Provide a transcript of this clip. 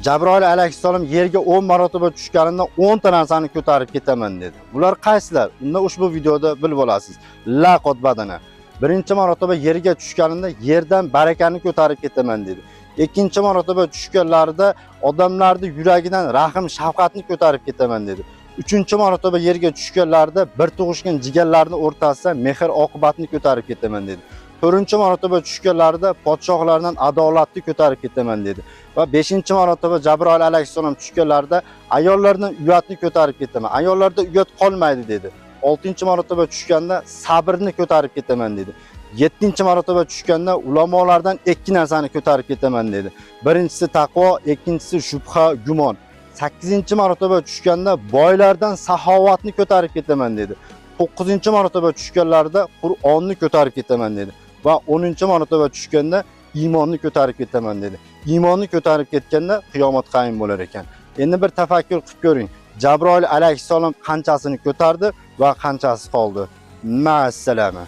Jabroil alayhissalom yerga 10 marotaba tushganida 10 ta narsani ko'tarib ketaman dedi. Bular qaysilar? Unda ushbu videoda bilib olasiz. La qotbadana. Birinchi marotaba yerga tushganida yerdan barakani ko'tarib ketaman dedi. Ikkinchi marotaba tushganlarida odamlarning yuragidan rahm, shafqatni ko'tarib ketaman dedi. Uchinchi marotaba yerga tushganlarida bir tug'ishgan jigarlarning o'rtasida mehr oqibatni ko'tarib ketaman dedi. To'rtinchi marotaba tushganlarida podshohlardan adolatni ko'tarib ketaman dedi. Va 5-marotaba Jabroil alayhissalom tushganlarida ayollardan uyatni ko'tarib ketaman. Ayollarda uyat qolmaydi dedi. 6-marotaba tushganda sabrni ko'tarib ketaman dedi. 7-marotaba tushganda ulamolardan ikki narsani ko'tarib ketaman dedi. Birinchisi taqvo, ikkinchisi shubha, gumon. 8-marotaba tushganda boylardan saxovatni ko'tarib ketaman dedi. 9-marotaba tushganlarida Qur'onni ko'tarib ketaman dedi. Va 10-marotaba tushganda iymonni ko'tarib ketaman dedi. Iymonni ko'tarib ketganda qiyomat qaym bo'lar ekan. Endi bir tafakkur qilib ko'ring. Jabroil alayhissalom qanchasini ko'tardi va qanchasi qoldi? Ma'assalama.